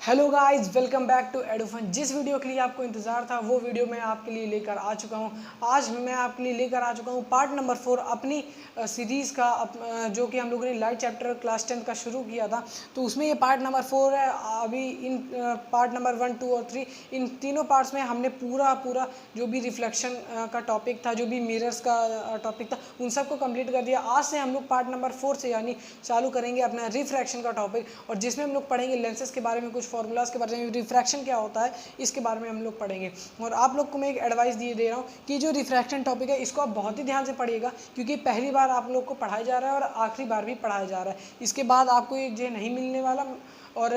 Hello guys, welcome back to Edufun. जिस video के लिए आपको इंतज़ार था वो वीडियो मैं आपके लिए लेकर आ चुका हूँ। आज मैं आपके लिए लेकर आ चुका हूँ पार्ट नंबर 4 अपनी सीरीज़ का, जो कि हम लोगों ने लाइट चैप्टर क्लास 10 का शुरू किया था। तो उसमें ये पार्ट नंबर 4 है। अभी इन पार्ट नंबर 1, 2 और 3 इन तीनों पार्ट्स में हमने पूरा जो भी रिफ्लेक्शन का टॉपिक था, जो भी मिरर्स का टॉपिक था, उन सबको कंप्लीट कर दिया। आज से हम लोग पार्ट नंबर 4 से यानी चालू करेंगे अपना रिफ्रैक्शन का टॉपिक, और जिसमें हम लोग पढ़ेंगे लेंसेज के बारे में, कुछ फॉर्मूलाज के बारे में, रिफ्रैक्शन क्या होता है इसके बारे में हम लोग पढ़ेंगे। और आप लोग को मैं एक एडवाइस दे रहा हूँ कि जो रिफ्रैक्शन टॉपिक है इसको आप बहुत ही ध्यान से पढ़िएगा, क्योंकि पहली बार आप लोग को पढ़ाया जा रहा है और आखिरी बार भी पढ़ाया जा रहा है। इसके बाद आपको ये जो नहीं मिलने वाला, और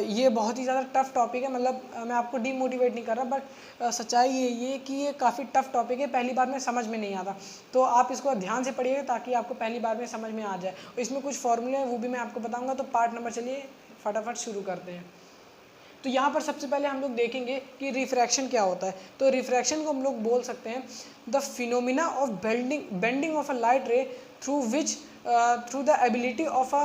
ये बहुत ही ज़्यादा टफ टॉपिक है। मतलब मैं आपको डीमोटिवेट नहीं कर रहा, बट सच्चाई ये कि ये काफ़ी टफ टॉपिक है, पहली बार में समझ में नहीं आता। तो आप इसको ध्यान से पढ़िएगा ताकि आपको पहली बार में समझ में आ जाए। और इसमें कुछ फॉर्मूले हैं वो भी मैं आपको बताऊंगा। तो पार्ट नंबर चलिए फटाफट शुरू करते हैं। तो यहाँ पर सबसे पहले हम लोग देखेंगे कि रिफ्रैक्शन क्या होता है। तो रिफ्रैक्शन को हम लोग बोल सकते हैं the phenomena of bending of a light रे through which through the ability of a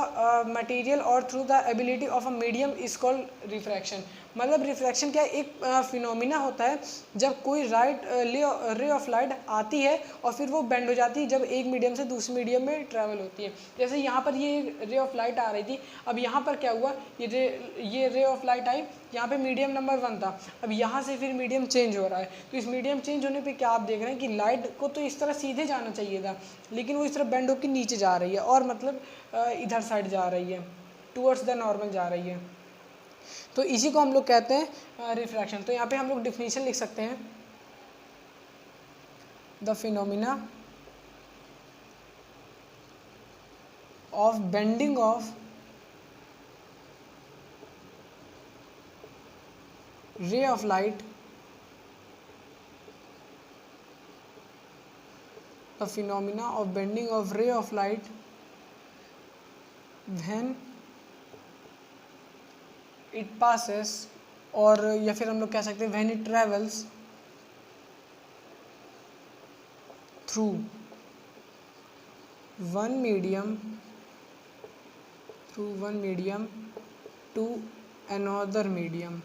material or through the ability of a medium is called refraction। मतलब रिफ्रैक्शन क्या एक फिनोमिना होता है जब कोई रे ऑफ लाइट आती है और फिर वो बेंड हो जाती है जब एक मीडियम से दूसरे मीडियम में ट्रैवल होती है। जैसे यहाँ पर ये रे ऑफ लाइट आ रही थी, अब यहाँ पर क्या हुआ, ये रे ऑफ लाइट आई, यहाँ पे मीडियम नंबर 1 था, अब यहाँ से फिर मीडियम चेंज हो रहा है। तो इस मीडियम चेंज होने पे क्या आप देख रहे हैं कि लाइट को तो इस तरह सीधे जाना चाहिए था, लेकिन वो इस तरह बेंड होकर नीचे जा रही है, और मतलब इधर साइड जा रही है, टूवर्ड्स द नॉर्मल जा रही है। तो इसी को हम लोग कहते हैं रिफ्रैक्शन। तो यहाँ पे हम लोग डिफिनीशन लिख सकते हैं, the phenomena of bending of ray of light, the phenomena of bending of ray of light when it passes, और या फिर हम लोग कह सकते हैं when it travels through one medium to another medium।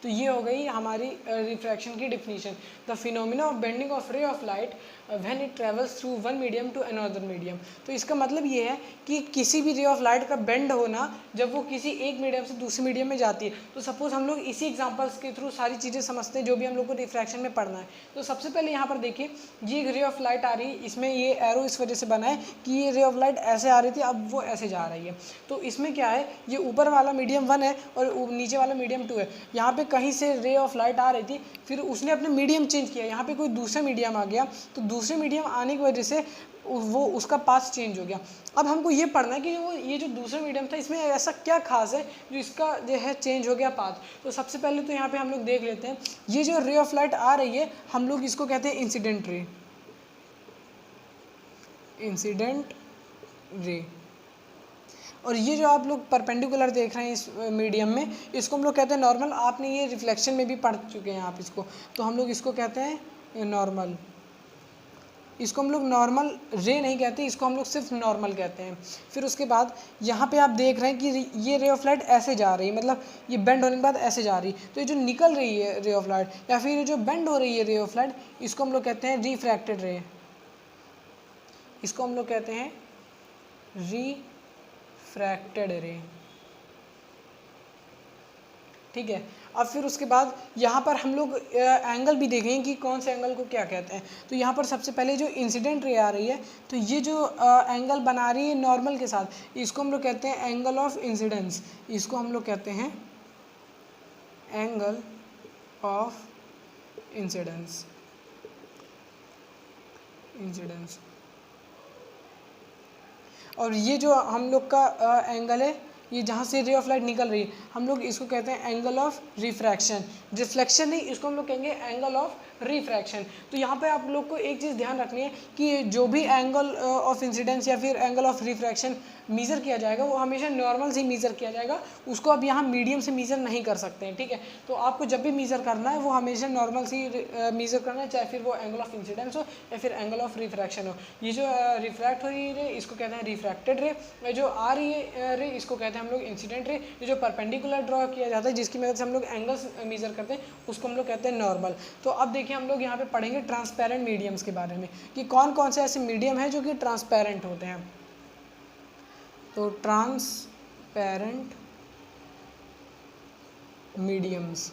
तो ये हो गई हमारी रिफ्रैक्शन की definition, the phenomena of bending of ray of light when it travels through one medium to another medium. तो इसका मतलब ये है कि किसी भी रे ऑफ लाइट का बेंड होना जब वो किसी एक मीडियम से दूसरे मीडियम में जाती है। तो सपोज हम लोग इसी एग्जांपल्स के थ्रू सारी चीज़ें समझते हैं जो भी हम लोग को रिफ्रैक्शन में पढ़ना है। तो सबसे पहले यहाँ पर देखिए, ये रे ऑफ लाइट आ रही है, इसमें ये एरो इस वजह से बना है कि ये रे ऑफ लाइट ऐसे आ रही थी, अब वो ऐसे जा रही है। तो इसमें क्या है, ये ऊपर वाला मीडियम 1 है और नीचे वाला मीडियम 2 है। यहाँ पे कहीं से रे ऑफ लाइट आ रही थी, फिर उसने अपने मीडियम चेंज किया, यहाँ पे कोई दूसरा मीडियम आ गया, तो दूसरे मीडियम आने की वजह से वो उसका पाथ चेंज हो गया। अब हमको ये पढ़ना है कि वो ये जो दूसरा मीडियम था इसमें ऐसा क्या खास है जो इसका जो है चेंज हो गया पाथ। तो सबसे पहले तो यहाँ पे हम लोग देख लेते हैं, ये जो रे ऑफ लाइट आ रही है हम लोग इसको कहते हैं इंसिडेंट रे। और ये जो आप लोग परपेंडिकुलर देख रहे हैं इस मीडियम में, इसको हम लोग कहते हैं नॉर्मल। आपने ये रिफ्लेक्शन में भी पढ़ चुके हैं आप इसको, तो हम लोग इसको कहते हैं नॉर्मल। इसको हम लोग नॉर्मल रे नहीं कहते, इसको हम लोग सिर्फ नॉर्मल कहते हैं। फिर उसके बाद यहाँ पे आप देख रहे हैं कि ये रे ऑफ लाइट ऐसे जा रही है, मतलब ये बेंड होने के बाद ऐसे जा रही है। तो ये जो निकल रही है रे ऑफ लाइट या फिर ये जो बेंड हो रही है रे ऑफ लाइट, इसको हम लोग कहते हैं रिफ्रैक्टेड रे। इसको हम लोग कहते हैं रिफ्रैक्टेड रे, ठीक है। अब फिर उसके बाद यहाँ पर हम लोग एंगल भी देखेंगे कि कौन से एंगल को क्या कहते हैं। तो यहाँ पर सबसे पहले जो इंसिडेंट रे आ रही है, तो ये जो एंगल बना रही है नॉर्मल के साथ, इसको हम लोग कहते हैं एंगल ऑफ इंसिडेंस। इसको हम लोग कहते हैं एंगल ऑफ इंसिडेंस। और ये जो हम लोग का एंगल है, ये जहाँ से रे ऑफ लाइट निकल रही है, हम लोग इसको कहते हैं एंगल ऑफ रिफ्रैक्शन। रिफ्लेक्शन नहीं, इसको हम लोग कहेंगे एंगल ऑफ रिफ्रैक्शन। तो यहाँ पे आप लोग को एक चीज़ ध्यान रखनी है कि जो भी एंगल ऑफ इंसिडेंस या फिर एंगल ऑफ रिफ्रैक्शन मीज़र किया जाएगा वो हमेशा नॉर्मल से मीज़र किया जाएगा, उसको आप यहाँ मीडियम से मीज़र नहीं कर सकते हैं, ठीक है। तो आपको जब भी मीज़र करना है वो हमेशा नॉर्मल से मीज़र करना है, चाहे फिर वो एंगल ऑफ इंसिडेंस हो या फिर एंगल ऑफ रिफ्रैक्शन हो। ये जो रिफ्रैक्ट हो रही है रे इसको कहते हैं रिफ्रैक्टेड रे, जो आ रही है रे इसको कहते हैं हम लोग इंसिडेंट रे, ये जो परपेंडिकुलर ड्रॉ किया जाता है जिसकी मदद से हम लोग एंगल्स मीज़र करते हैं उसको हम लोग कहते हैं नॉर्मल। तो अब देखिए हम लोग यहाँ पे पढ़ेंगे ट्रांसपेरेंट मीडियम्स के बारे में कि कौन कौन से ऐसे मीडियम हैं जो कि ट्रांसपेरेंट होते हैं। तो ट्रांसपेरेंट मीडियम्स,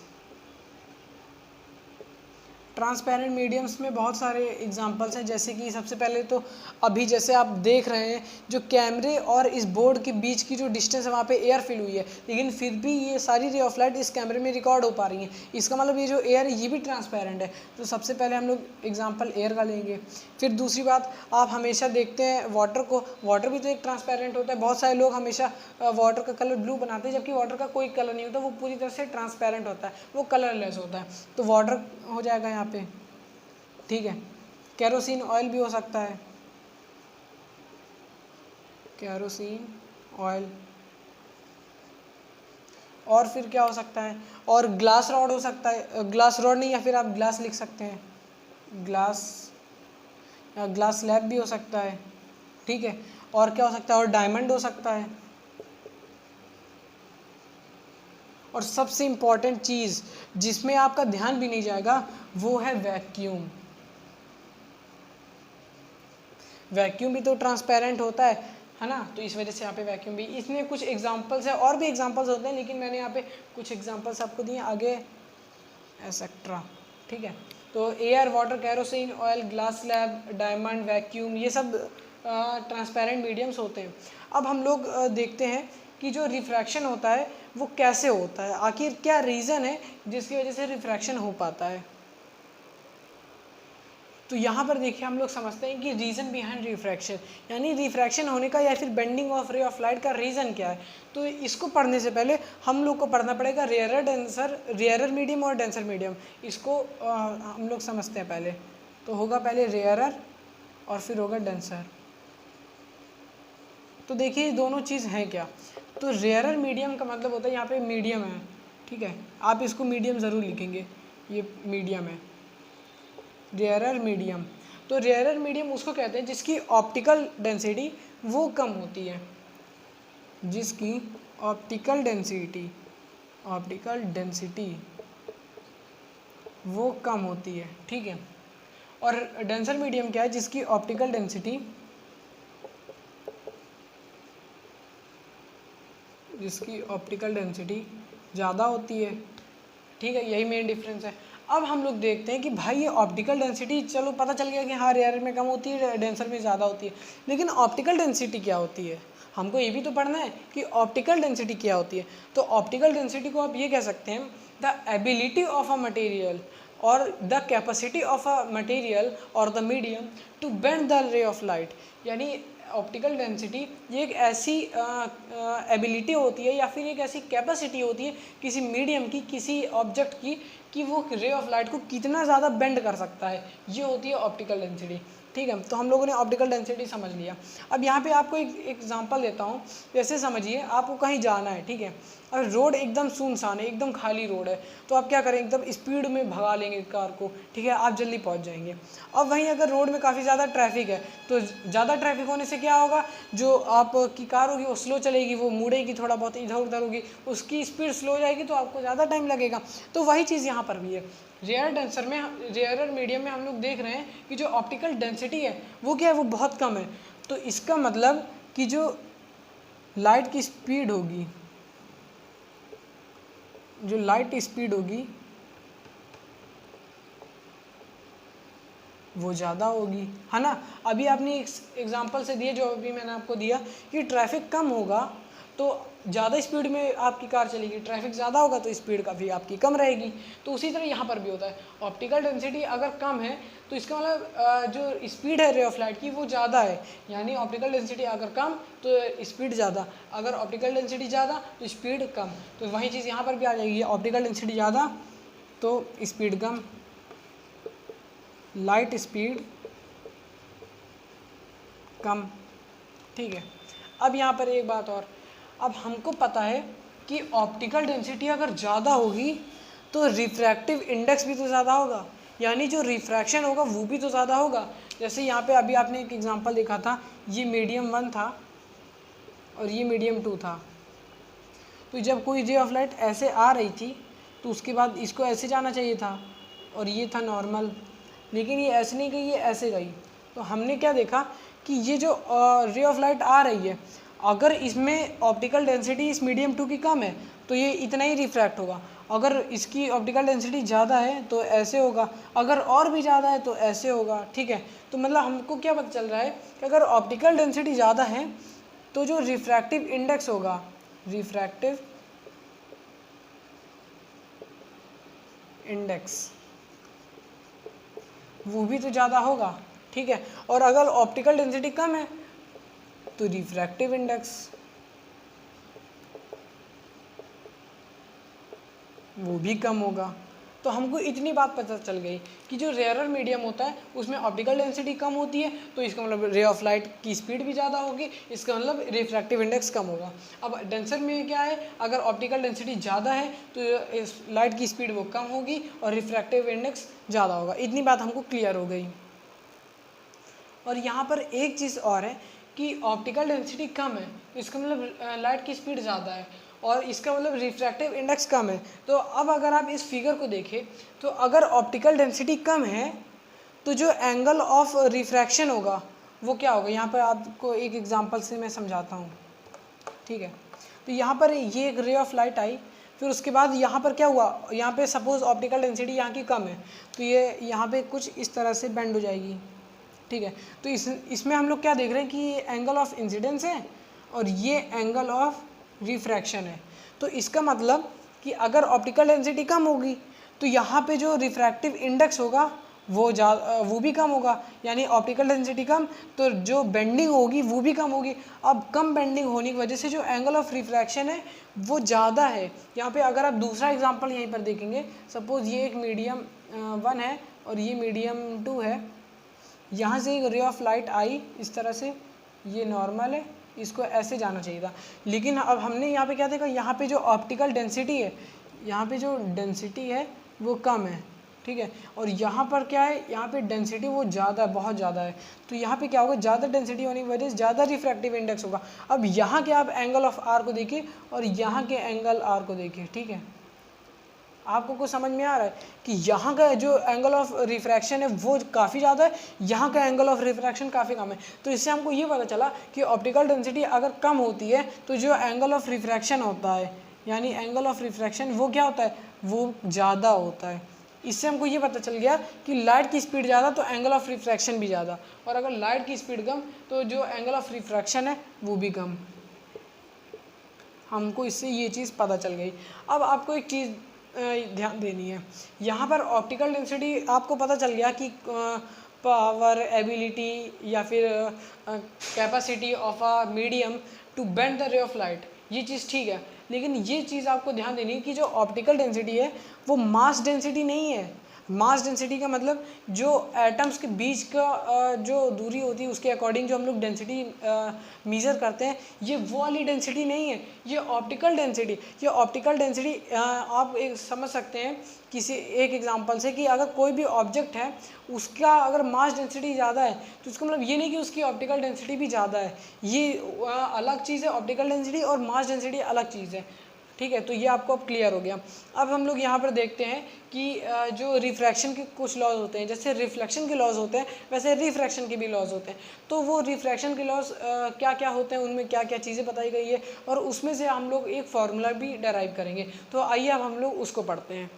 ट्रांसपेरेंट मीडियम्स में बहुत सारे एग्जांपल्स हैं, जैसे कि सबसे पहले तो अभी जैसे आप देख रहे हैं जो कैमरे और इस बोर्ड के बीच की जो डिस्टेंस है वहाँ पे एयर फिल हुई है, लेकिन फिर भी ये सारी रे ऑफ लाइट इस कैमरे में रिकॉर्ड हो पा रही हैं। इसका मतलब ये जो एयर है ये भी ट्रांसपेरेंट है। तो सबसे पहले हम लोग एग्जाम्पल एयर का लेंगे। फिर दूसरी बात, आप हमेशा देखते हैं वाटर को, वाटर भी तो एक ट्रांसपेरेंट होता है। बहुत सारे लोग हमेशा वाटर का कलर ब्लू बनाते हैं जबकि वाटर का कोई कलर नहीं होता, वो पूरी तरह से ट्रांसपेरेंट होता है, वो कलरलेस होता है। तो वाटर हो जाएगा यहाँ पे, ठीक है। केरोसिन ऑयल भी हो सकता है, केरोसिन ऑयल। और फिर क्या हो सकता है, और ग्लास रॉड हो सकता है, ग्लास रॉड नहीं या फिर आप ग्लास लिख सकते हैं, ग्लास या ग्लास स्लैब भी हो सकता है, ठीक है। और क्या हो सकता है, और डायमंड हो सकता है। और सबसे इम्पॉर्टेंट चीज़ जिसमें आपका ध्यान भी नहीं जाएगा वो है वैक्यूम। वैक्यूम भी तो ट्रांसपेरेंट होता है ना। तो इस वजह से यहाँ पे वैक्यूम भी, इसमें कुछ एग्जांपल्स है, और भी एग्जांपल्स होते हैं लेकिन मैंने यहाँ पे कुछ एग्जांपल्स आपको दिए, आगे एक्सेट्रा, ठीक है। तो air, water, kerosene oil, glass slab, diamond, vacuum, ये सब ट्रांसपेरेंट मीडियम्स होते हैं। अब हम लोग देखते हैं कि जो रिफ्रैक्शन होता है वो कैसे होता है, आखिर क्या रीज़न है जिसकी वजह से रिफ्रैक्शन हो पाता है। तो यहाँ पर देखिए हम लोग समझते हैं कि रीज़न बिहाइंड रिफ्रैक्शन, यानी रिफ्रैक्शन होने का या फिर bending of ray of light का रीज़न क्या है। तो इसको पढ़ने से पहले हम लोग को पढ़ना पड़ेगा रेयरर डेंसर, रेयरर मीडियम और डेंसर मीडियम। इसको हम लोग समझते हैं पहले। तो होगा पहले रेयरर और फिर होगा डेंसर। तो देखिए दोनों चीज़ हैं क्या। तो रेयरर मीडियम का मतलब होता है यहाँ पे मीडियम है, ठीक है, आप इसको मीडियम ज़रूर लिखेंगे, ये मीडियम है, रेयरर मीडियम। तो रेयरर मीडियम उसको कहते हैं जिसकी ऑप्टिकल डेंसिटी वो कम होती है, जिसकी ऑप्टिकल डेंसिटी वो कम होती है, ठीक है। और डेंसर मीडियम क्या है, जिसकी ऑप्टिकल डेंसिटी ज़्यादा होती है, ठीक है। यही मेन डिफरेंस है। अब हम लोग देखते हैं कि भाई ये ऑप्टिकल डेंसिटी, चलो पता चल गया कि हाँ रेयर में कम होती है, डेंसर में ज़्यादा होती है, लेकिन ऑप्टिकल डेंसिटी क्या होती है, हमको ये भी तो पढ़ना है कि ऑप्टिकल डेंसिटी क्या होती है। तो ऑप्टिकल डेंसिटी को आप ये कह सकते हैं the ability of a material और the capacity of a material और the medium to bend the ray of light. यानी ऑप्टिकल डेंसिटी ये एक ऐसी एबिलिटी होती है या फिर एक ऐसी कैपेसिटी होती है किसी मीडियम की, किसी ऑब्जेक्ट की, कि वो रे ऑफ लाइट को कितना ज़्यादा बेंड कर सकता है, ये होती है ऑप्टिकल डेंसिटी, ठीक है। तो हम लोगों ने ऑप्टिकल डेंसिटी समझ लिया। अब यहाँ पे आपको एक एग्जांपल देता हूँ। जैसे समझिए आपको कहीं जाना है, ठीक है, और रोड एकदम सुनसान है, एकदम खाली रोड है, तो आप क्या करें, एकदम स्पीड में भगा लेंगे कार को, ठीक है, आप जल्दी पहुँच जाएंगे। अब वहीं अगर रोड में काफ़ी ज़्यादा ट्रैफिक है तो ज़्यादा ट्रैफिक होने से क्या होगा, जो आपकी कार होगी वो स्लो चलेगी, वो मुड़ेगी, थोड़ा बहुत इधर उधर होगी, उसकी स्पीड स्लो हो जाएगी, तो आपको ज़्यादा टाइम लगेगा। तो वही चीज़ यहाँ पर भी है। रेयरर मीडियम में हम लोग देख रहे हैं कि जो ऑप्टिकल डेंसिटी है वो क्या है, वो बहुत कम है। तो इसका मतलब कि जो लाइट की स्पीड होगी, वो ज़्यादा होगी, है ना। अभी आपने एग्जांपल से दिए, जो अभी मैंने आपको दिया, कि ट्रैफिक कम होगा तो ज़्यादा स्पीड में आपकी कार चलेगी, ट्रैफिक ज़्यादा होगा तो स्पीड काफ़ी आपकी कम रहेगी। तो उसी तरह यहाँ पर भी होता है, ऑप्टिकल डेंसिटी अगर कम है तो इसका मतलब जो स्पीड है रे ऑफ लाइट की वो ज़्यादा है, यानी ऑप्टिकल डेंसिटी अगर कम तो स्पीड ज़्यादा, अगर ऑप्टिकल डेंसिटी ज़्यादा तो स्पीड कम। तो वही चीज़ यहाँ पर भी आ जाएगी, ऑप्टिकल डेंसिटी ज़्यादा तो स्पीड कम, लाइट स्पीड कम। ठीक है, अब यहाँ पर एक बात और, अब हमको पता है कि ऑप्टिकल डेंसिटी अगर ज़्यादा होगी तो रिफ्रैक्टिव इंडेक्स भी तो ज़्यादा होगा, यानी जो रिफ्रैक्शन होगा वो भी तो ज़्यादा होगा। जैसे यहाँ पे अभी आपने एक एग्जांपल देखा था, ये मीडियम 1 था और ये मीडियम 2 था। तो जब कोई रे ऑफ लाइट ऐसे आ रही थी तो उसके बाद इसको ऐसे जाना चाहिए था और ये था नॉर्मल, लेकिन ये ऐसे नहीं गई, ये ऐसे गई। तो हमने क्या देखा कि ये जो रे ऑफ लाइट आ रही है, अगर इसमें ऑप्टिकल डेंसिटी इस मीडियम 2 की कम है तो ये इतना ही रिफ्रैक्ट होगा, अगर इसकी ऑप्टिकल डेंसिटी ज़्यादा है तो ऐसे होगा, अगर और भी ज़्यादा है तो ऐसे होगा। ठीक है, तो मतलब हमको क्या पता चल रहा है कि अगर ऑप्टिकल डेंसिटी ज़्यादा है तो जो रिफ्रैक्टिव इंडेक्स होगा, रिफ्रैक्टिव इंडेक्स वो भी तो ज़्यादा होगा। ठीक है, और अगर ऑप्टिकल डेंसिटी कम है तो रिफ्रैक्टिव इंडेक्स वो भी कम होगा। तो हमको इतनी बात पता चल गई कि जो रेयरर मीडियम होता है उसमें ऑप्टिकल डेंसिटी कम होती है, तो इसका मतलब रे ऑफ लाइट की स्पीड भी ज़्यादा होगी, इसका मतलब रिफ्रैक्टिव इंडेक्स कम होगा। अब डेंसर में क्या है, अगर ऑप्टिकल डेंसिटी ज़्यादा है तो इस लाइट की स्पीड वो कम होगी और रिफ्रैक्टिव इंडेक्स ज़्यादा होगा। इतनी बात हमको क्लियर हो गई। और यहाँ पर एक चीज़ और है कि ऑप्टिकल डेंसिटी कम है, इसका मतलब लाइट की स्पीड ज़्यादा है और इसका मतलब रिफ्रैक्टिव इंडेक्स कम है। तो अब अगर आप इस फिगर को देखें तो अगर ऑप्टिकल डेंसिटी कम है तो जो एंगल ऑफ रिफ्रैक्शन होगा वो क्या होगा, यहाँ पर आपको एक एग्जांपल से मैं समझाता हूँ। ठीक है, तो यहाँ पर ये एक रे ऑफ लाइट आई, फिर उसके बाद यहाँ पर क्या हुआ, यहाँ पे सपोज ऑप्टिकल डेंसिटी यहाँ की कम है तो ये यहाँ पे कुछ इस तरह से बेंड हो जाएगी। ठीक है, तो इसमें हम लोग क्या देख रहे हैं कि ये एंगल ऑफ इंसिडेंस है और ये एंगल ऑफ रिफ्रैक्शन है। तो इसका मतलब कि अगर ऑप्टिकल डेंसिटी कम होगी तो यहाँ पे जो रिफ्रैक्टिव इंडेक्स होगा वो भी कम होगा, यानी ऑप्टिकल डेंसिटी कम तो जो बेंडिंग होगी वो भी कम होगी। अब कम बेंडिंग होने की वजह से जो एंगल ऑफ रिफ्रैक्शन है वो ज़्यादा है। यहाँ पे अगर आप दूसरा एग्जांपल यहीं पर देखेंगे, सपोज ये एक मीडियम 1 है और ये मीडियम 2 है, यहाँ से एक रे ऑफ लाइट आई इस तरह से, ये नॉर्मल है, इसको ऐसे जाना चाहिए था, लेकिन अब हमने यहाँ पे क्या देखा, यहाँ पे जो ऑप्टिकल डेंसिटी है, यहाँ पे जो डेंसिटी है वो कम है। ठीक है, और यहाँ पर क्या है, यहाँ पे डेंसिटी वो ज़्यादा है, बहुत ज़्यादा है। तो यहाँ पे क्या होगा, ज़्यादा डेंसिटी होने की वजह से ज़्यादा रिफ्रैक्टिव इंडेक्स होगा। अब यहाँ के आप एंगल ऑफ आर को देखिए और यहाँ के एंगल आर को देखिए। ठीक है, आपको कुछ समझ में आ रहा है कि यहाँ का जो एंगल ऑफ रिफ्रैक्शन है वो काफ़ी ज़्यादा है, यहाँ का एंगल ऑफ रिफ्रैक्शन काफ़ी कम है। तो इससे हमको ये पता चला कि ऑप्टिकल डेंसिटी अगर कम होती है तो जो एंगल ऑफ रिफ्रैक्शन होता है, यानी एंगल ऑफ रिफ्रैक्शन वो क्या होता है, वो ज़्यादा होता है। इससे हमको ये पता चल गया कि लाइट की स्पीड ज़्यादा तो एंगल ऑफ रिफ्रैक्शन भी ज़्यादा, और अगर लाइट की स्पीड कम तो जो एंगल ऑफ रिफ्रैक्शन है वो भी कम। हमको इससे ये चीज़ पता चल गई। अब आपको एक चीज़ ध्यान देनी है, यहाँ पर ऑप्टिकल डेंसिटी आपको पता चल गया कि पावर, एबिलिटी या फिर capacity of a medium to bend the ray of light, ये चीज़ ठीक है, लेकिन ये चीज़ आपको ध्यान देनी है कि जो ऑप्टिकल डेंसिटी है वो मास डेंसिटी नहीं है। मास डेंसिटी का मतलब जो एटम्स के बीच का जो दूरी होती है उसके अकॉर्डिंग जो हम लोग डेंसिटी मेज़र करते हैं, ये वो वाली डेंसिटी नहीं है, ये ऑप्टिकल डेंसिटी। ये ऑप्टिकल डेंसिटी आप एक समझ सकते हैं किसी एक एग्जांपल से कि अगर कोई भी ऑब्जेक्ट है उसका अगर मास डेंसिटी ज़्यादा है तो उसका मतलब ये नहीं कि उसकी ऑप्टिकल डेंसिटी भी ज़्यादा है, ये अलग चीज़ है। ऑप्टिकल डेंसिटी और मास डेंसिटी अलग चीज़ है। ठीक है, तो ये आपको अब क्लियर हो गया। अब हम लोग यहाँ पर देखते हैं कि जो रिफ्रैक्शन के कुछ लॉज होते हैं, जैसे रिफ्लेक्शन के लॉज होते हैं वैसे रिफ्रैक्शन के भी लॉज होते हैं। तो वो रिफ्रैक्शन के लॉज क्या क्या होते हैं, उनमें क्या क्या चीज़ें बताई गई है और उसमें से हम लोग एक फार्मूला भी डेराइव करेंगे। तो आइए अब हम लोग उसको पढ़ते हैं।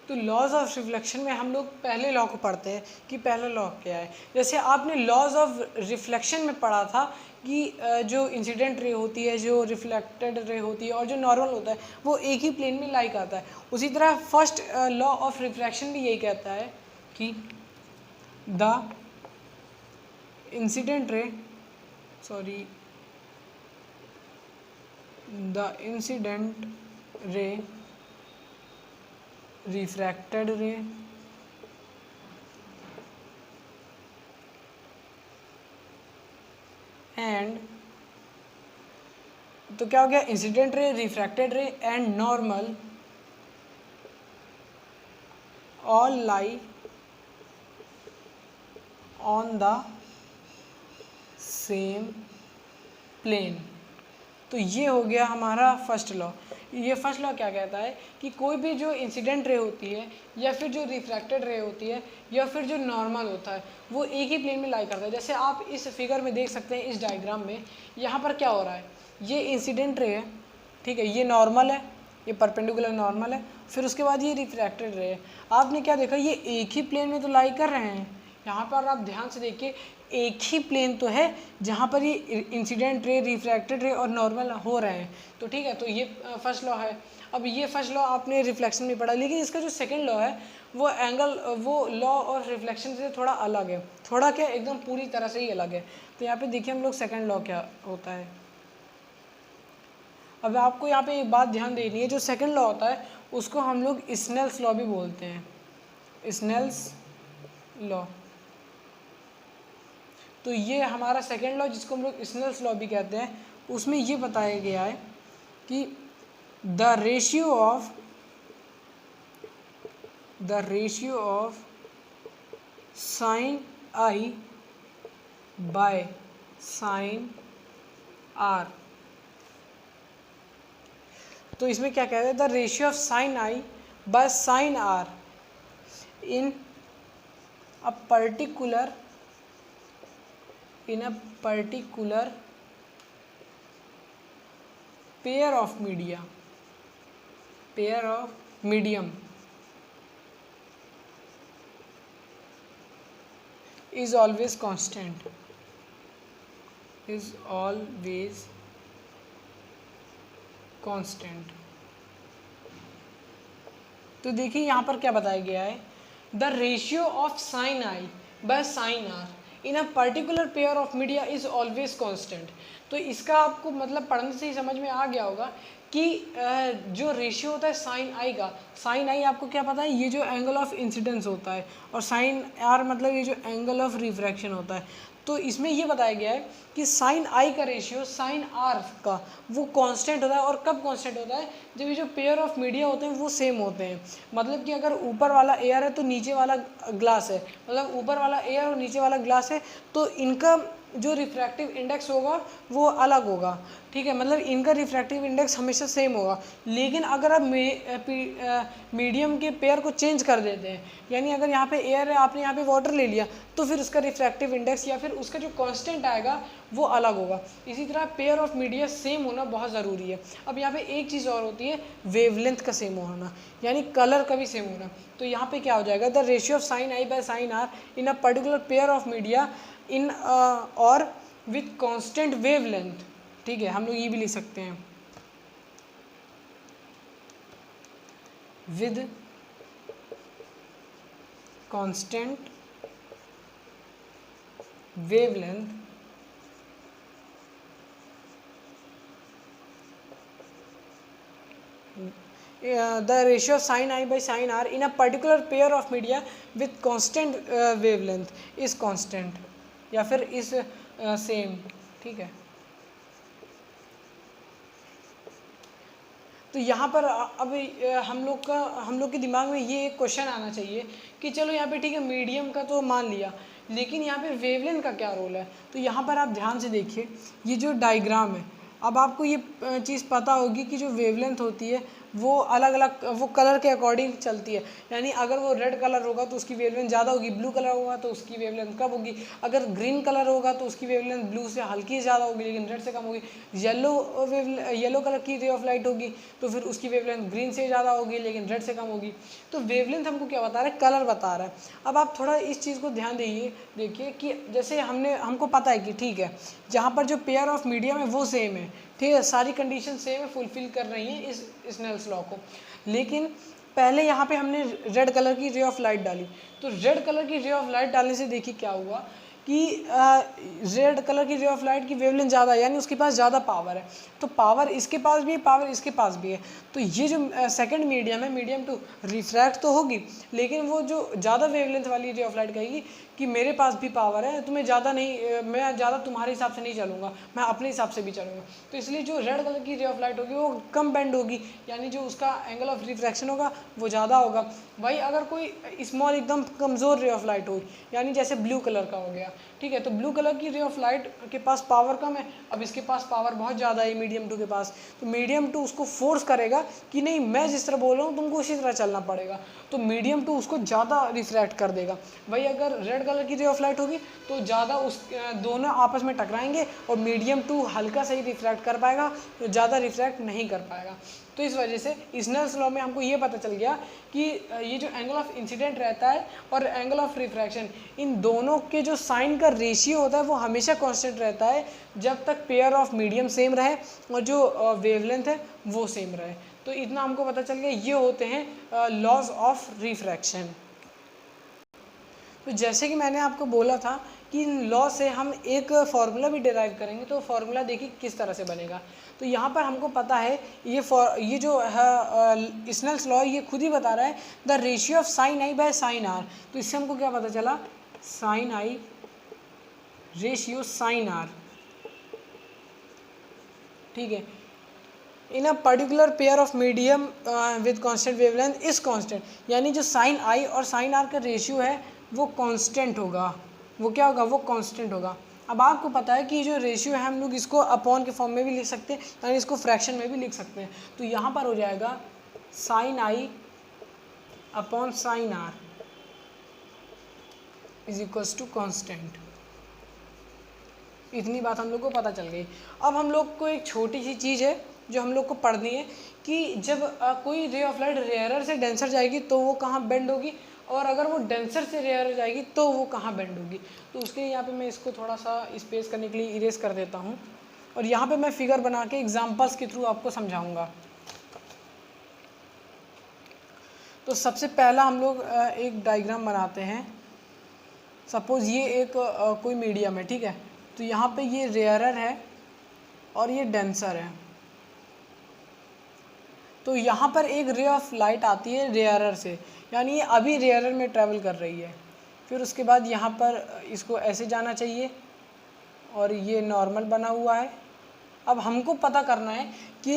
तो लॉज ऑफ रिफ्लेक्शन में हम लोग पहले लॉ को पढ़ते हैं कि पहला लॉ क्या है। जैसे आपने लॉज ऑफ रिफ्लेक्शन में पढ़ा था कि जो इंसिडेंट रे होती है, जो रिफ्लेक्टेड रे होती है और जो नॉर्मल होता है वो एक ही प्लेन में लाई करता है। उसी तरह फर्स्ट लॉ ऑफ रिफ्लेक्शन भी यही कहता है कि the incident ray the incident ray, refracted ray and, तो क्या हो गया, incident ray, refracted ray and normal all lie on the same plane. तो ये हो गया हमारा फर्स्ट लॉ। ये फर्स्ट लॉ क्या कहता है कि कोई भी जो इंसिडेंट रे होती है या फिर जो रिफ्रैक्टेड रे होती है या फिर जो नॉर्मल होता है वो एक ही प्लेन में लाई करता है। जैसे आप इस फिगर में देख सकते हैं, इस डायग्राम में यहाँ पर क्या हो रहा है, ये इंसिडेंट रे है, ठीक है, ये नॉर्मल है, ये परपेंडिकुलर नॉर्मल है, फिर उसके बाद ये रिफ्रैक्टेड रे है। आपने क्या देखा, ये एक ही प्लेन में तो लाई कर रहे हैं। यहाँ पर आप ध्यान से देखिए, एक ही प्लेन तो है जहाँ पर ये इंसिडेंट रे, रिफ्रैक्टेड रे और नॉर्मल हो रहे हैं। तो ठीक है, तो ये फर्स्ट लॉ है। अब ये फर्स्ट लॉ आपने रिफ्लेक्शन में पढ़ा, लेकिन इसका जो सेकंड लॉ है वो एंगल, वो लॉ और रिफ्लेक्शन से थोड़ा अलग है, थोड़ा क्या, एकदम पूरी तरह से ही अलग है। तो यहाँ पे देखिए हम लोग सेकंड लॉ क्या होता है। अब आपको यहाँ पे एक बात ध्यान देनी है, जो सेकंड लॉ होता है उसको हम लोग स्नेल्स लॉ भी बोलते हैं, स्नेल्स लॉ। तो ये हमारा सेकेंड लॉ जिसको हम लोग स्नेल्स लॉ भी कहते हैं, उसमें ये बताया गया है कि the ratio of sine i by sine r. तो इसमें क्या कहते हैं, the ratio of sine i by sine r in a particular pair of medium is always constant, तो देखिए यहाँ पर क्या बताया गया है, the ratio of sine i by sine r in a particular pair of media is always constant. तो इसका आपको मतलब पढ़ने से ही समझ में आ गया होगा कि जो रेशियो होता है साइन आई का, साइन आई आपको क्या पता है, ये जो एंगल ऑफ इंसिडेंस होता है, और साइन आर मतलब ये जो एंगल ऑफ रिफ्रैक्शन होता है। तो इसमें ये बताया गया है कि साइन आई का रेशियो साइन आर का वो कांस्टेंट होता है। और कब कांस्टेंट होता है, जब ये जो पेयर ऑफ मीडिया होते हैं वो सेम होते हैं। मतलब कि अगर ऊपर वाला एयर है तो नीचे वाला ग्लास है, मतलब ऊपर वाला एयर और नीचे वाला ग्लास है, तो इनका जो रिफ्रैक्टिव इंडेक्स होगा वो अलग होगा, ठीक है, मतलब इनका रिफ्रैक्टिव इंडेक्स हमेशा सेम होगा। लेकिन अगर आप मीडियम के पेयर को चेंज कर देते हैं, यानी अगर यहाँ पे एयर है, आपने यहाँ पे वाटर ले लिया, तो फिर उसका रिफ्रैक्टिव इंडेक्स या फिर उसका जो कांस्टेंट आएगा वो अलग होगा। इसी तरह पेयर ऑफ मीडिया सेम होना बहुत ज़रूरी है। अब यहाँ पे एक चीज़ और होती है, वेवलेंथ का सेम होना, यानी कलर का भी सेम होना। तो यहाँ पे क्या हो जाएगा, the ratio of sine i by sine r in a particular pair of media in और विथ कांस्टेंट वेवलेंथ, ठीक है, हम लोग ये भी लिख सकते हैं, with constant wavelength the ratio of sin I by sin R in a particular pair of media with constant wavelength is constant या फिर is same, ठीक है। तो यहाँ पर अब हम लोग के दिमाग में ये एक क्वेश्चन आना चाहिए कि चलो यहाँ पे ठीक है मीडियम का तो मान लिया, लेकिन यहाँ पे वेवलेंथ का क्या रोल है। तो यहाँ पर आप ध्यान से देखिए, ये जो डायग्राम है, अब आपको ये चीज़ पता होगी कि जो वेवलेंथ होती है वो अलग अलग, वो कलर के अकॉर्डिंग चलती है। यानी अगर वो रेड कलर होगा तो उसकी वेवलेंथ ज़्यादा होगी, ब्लू कलर होगा तो उसकी वेवलेंथ कम होगी, अगर ग्रीन कलर होगा तो उसकी वेवलेंथ ब्लू से हल्की ज़्यादा होगी लेकिन रेड से कम होगी, येलो कलर की रे ऑफ लाइट होगी तो फिर उसकी वेवलेंथ ग्रीन से ज़्यादा होगी लेकिन रेड से कम होगी। तो वेवलेंथ हमको क्या बता रहा है, कलर बता रहा है। अब आप थोड़ा इस चीज़ को ध्यान देखिए कि जैसे हमको पता है कि ठीक है, जहाँ पर जो पेयर ऑफ मीडियम है वो सेम है, ठीक है, सारी कंडीशन सेम है, फुलफिल कर रही हैं इस स्नेल्स लॉ को। लेकिन पहले यहाँ पे हमने रेड कलर की रे ऑफ लाइट डाली, तो रेड कलर की रे ऑफ लाइट डालने से देखिए क्या हुआ कि रेड कलर की रे ऑफ लाइट की वेवलेंथ ज़्यादा है, यानी उसके पास ज़्यादा पावर है। तो पावर इसके पास भी है, पावर इसके पास भी है। तो ये जो सेकंड मीडियम है, मीडियम टू रिफ्रैक्ट तो होगी, लेकिन वो जो ज़्यादा वेवलेंथ वाली रे ऑफ लाइट कहेगी कि मेरे पास भी पावर है, तुम्हें ज़्यादा नहीं, मैं ज़्यादा तुम्हारे हिसाब से नहीं चलूँगा, मैं अपने हिसाब से भी चलूँगा। तो इसलिए जो रेड कलर की रे ऑफ लाइट होगी वो कम बेंड होगी, यानी जो उसका एंगल ऑफ रिफ्रैक्शन होगा वो ज़्यादा होगा। भाई अगर कोई स्मॉल एकदम कमज़ोर रे ऑफ लाइट होगी, यानी जैसे ब्लू कलर का हो गया, ठीक है, तो ब्लू कलर की रे ऑफ लाइट के पास पावर कम है, अब इसके पास पावर बहुत ज़्यादा है मीडियम टू के पास, तो मीडियम टू उसको फोर्स करेगा कि नहीं मैं जिस तरह बोल रहा हूँ तुमको उसी तरह चलना पड़ेगा, तो मीडियम टू उसको ज़्यादा रिफ्रैक्ट कर देगा। भाई अगर रेड कलर की रे ऑफ लाइट होगी तो ज़्यादा उस दोनों आपस में टकराएंगे और मीडियम टू हल्का सा ही रिफ्रैक्ट कर पाएगा, तो ज़्यादा रिफ्रैक्ट नहीं कर पाएगा। तो इस वजह से स्नेल्स लॉ में हमको ये पता चल गया कि ये जो एंगल ऑफ इंसिडेंट रहता है और एंगल ऑफ रिफ्रैक्शन, इन दोनों के जो साइन का रेशियो होता है वो हमेशा कांस्टेंट रहता है जब तक पेयर ऑफ मीडियम सेम रहे और जो वेवलेंथ है वो सेम रहे। तो इतना हमको पता चल गया, ये होते हैं लॉज ऑफ रिफ्रैक्शन। तो जैसे कि मैंने आपको बोला था कि इन लॉ से हम एक फार्मूला भी डिराइव करेंगे, तो फार्मूला देखिए किस तरह से बनेगा। तो यहाँ पर हमको पता है ये जो है स्नेल्स लॉ, ये खुद ही बता रहा है the ratio of sine i by sine r. तो इससे हमको क्या पता चला, sine i ratio sine r, ठीक है, in a particular pair of medium with constant wavelength is constant, यानी जो साइन आई और साइन आर का रेशियो है वो कांस्टेंट होगा। वो क्या होगा, वो कांस्टेंट होगा। अब आपको पता है कि जो रेशियो है हम लोग इसको अपॉन के फॉर्म में भी लिख सकते हैं, यानी इसको फ्रैक्शन में भी लिख सकते हैं। तो यहाँ पर हो जाएगा sine i upon sine r is equals to constant. इतनी बात हम लोग को पता चल गई। अब हम लोग को एक छोटी सी चीज़ है जो हम लोग को पढ़नी है कि जब कोई रे ऑफ लाइट रेयरर से डेंसर जाएगी तो वो कहाँ बेंड होगी, और अगर वो डेंसर से रेयर जाएगी तो वो कहाँ बेंड होगी। तो उसके लिए यहाँ पे मैं इसको थोड़ा सा स्पेस करने के लिए इरेज कर देता हूँ, और यहाँ पे मैं फिगर बना के एग्जांपल्स के थ्रू आपको समझाऊंगा। तो सबसे पहला हम लोग एक डायग्राम बनाते हैं। सपोज ये एक कोई मीडियम है, ठीक है, तो यहाँ पे ये रेयरर है और ये डेंसर है। तो यहाँ पर एक रे ऑफ लाइट आती है रेयरर से, यानी ये अभी रेयरर में ट्रैवल कर रही है। फिर उसके बाद यहाँ पर इसको ऐसे जाना चाहिए और ये नॉर्मल बना हुआ है। अब हमको पता करना है कि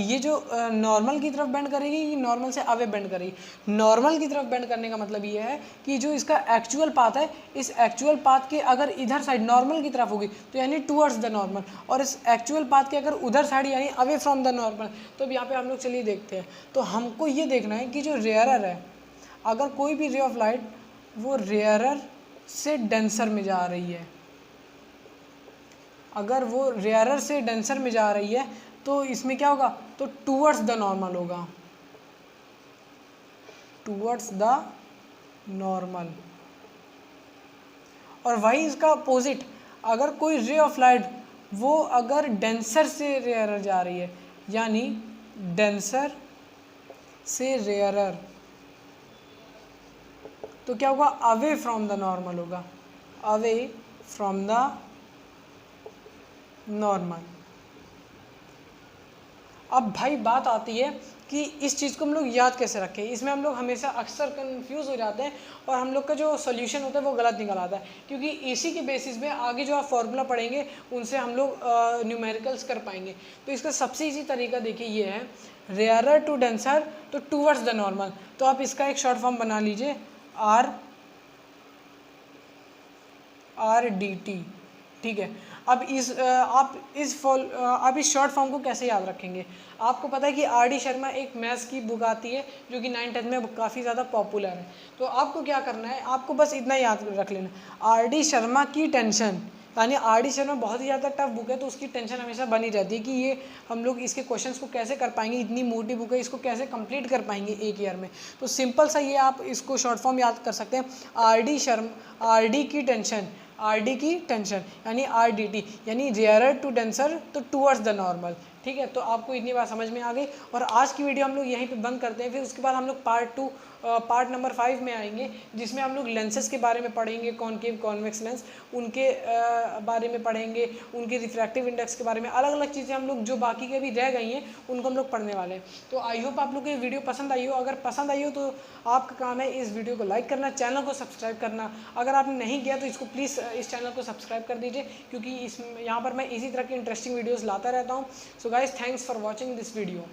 ये जो नॉर्मल की तरफ बेंड करेगी कि नॉर्मल से अवे बेंड करेगी। नॉर्मल की तरफ बेंड करने का मतलब ये है कि जो इसका एक्चुअल पाथ है, इस एक्चुअल पाथ के अगर इधर साइड नॉर्मल की तरफ होगी तो यानी टूवर्ड्स द नॉर्मल, और इस एक्चुअल पाथ के अगर उधर साइड यानी अवे फ्रॉम द नॉर्मल। तो अब यहाँ पे हम लोग चलिए देखते हैं। तो हमको ये देखना है कि जो रेयरर है, अगर कोई भी रे ऑफ लाइट वो रेयरर से डेंसर में जा रही है, अगर वो रेयरर से डेंसर में जा रही है तो इसमें क्या होगा, तो टूवर्ड्स द नॉर्मल होगा, टूवर्ड्स द नॉर्मल। और वही इसका अपोजिट, अगर कोई रे ऑफ लाइट वो अगर डेंसर से रेयरर जा रही है, यानी डेंसर से रेयरर, तो क्या होगा, अवे फ्रॉम द नॉर्मल होगा, अवे फ्रॉम द नॉर्मल। अब भाई बात आती है कि इस चीज़ को हम लोग याद कैसे रखें। इसमें हम लोग हमेशा अक्सर कंफ्यूज हो जाते हैं और हम लोग का जो सॉल्यूशन होता है वो गलत निकल आता है, क्योंकि इसी के बेसिस पे आगे जो आप फॉर्मूला पढ़ेंगे उनसे हम लोग न्यूमेरिकल्स कर पाएंगे। तो इसका सबसे इजी तरीका देखिए ये है, रेयरर टू डेंसर तो टूवर्ड्स द नॉर्मल। तो आप इसका एक शॉर्ट फॉर्म बना लीजिए, आर डी टी, ठीक है। अब आप इस शॉर्ट फॉर्म को कैसे याद रखेंगे। आपको पता है कि आर डी शर्मा एक मैथ्स की बुक आती है जो कि 9th-10th में काफ़ी ज़्यादा पॉपुलर है। तो आपको क्या करना है, आपको बस इतना याद रख लेना, आर डी शर्मा की टेंशन, यानी आर डी शर्मा बहुत ही ज़्यादा टफ बुक है, तो उसकी टेंशन हमेशा बनी रहती है कि ये हम लोग इसके क्वेश्चंस को कैसे कर पाएंगे, इतनी मोटी बुक है, इसको कैसे कंप्लीट कर पाएंगे एक ईयर में। तो सिंपल सा ये आप इसको शॉर्ट फॉर्म याद कर सकते हैं, आर डी की टेंशन, आर डी की टेंशन यानी आर डी टी, यानी रेयरर टू डेंसर तो टूवर्ड्स द नॉर्मल, ठीक है। तो आपको इतनी बात समझ में आ गई, और आज की वीडियो हम लोग यहीं पे बंद करते हैं। फिर उसके बाद हम लोग पार्ट 2 पार्ट नंबर 5 में आएंगे, जिसमें हम लोग लेंसेज के बारे में पढ़ेंगे, कॉनकेव कॉन्वेक्स लेंस, उनके बारे में पढ़ेंगे, उनके रिफ्रैक्टिव इंडेक्स के बारे में, अलग अलग चीज़ें हम लोग जो बाकी के भी रह गई हैं उनको हम लोग पढ़ने वाले हैं। तो आई होप आप लोग को ये वीडियो पसंद आई हो। अगर पसंद आई हो तो आपका काम है इस वीडियो को लाइक करना, चैनल को सब्सक्राइब करना। अगर आपने नहीं किया तो इसको प्लीज़ इस चैनल को सब्सक्राइब कर दीजिए, क्योंकि यहाँ पर मैं इसी तरह की इंटरेस्टिंग वीडियोज़ लाता रहता हूँ। So guys, thanks for watching this video.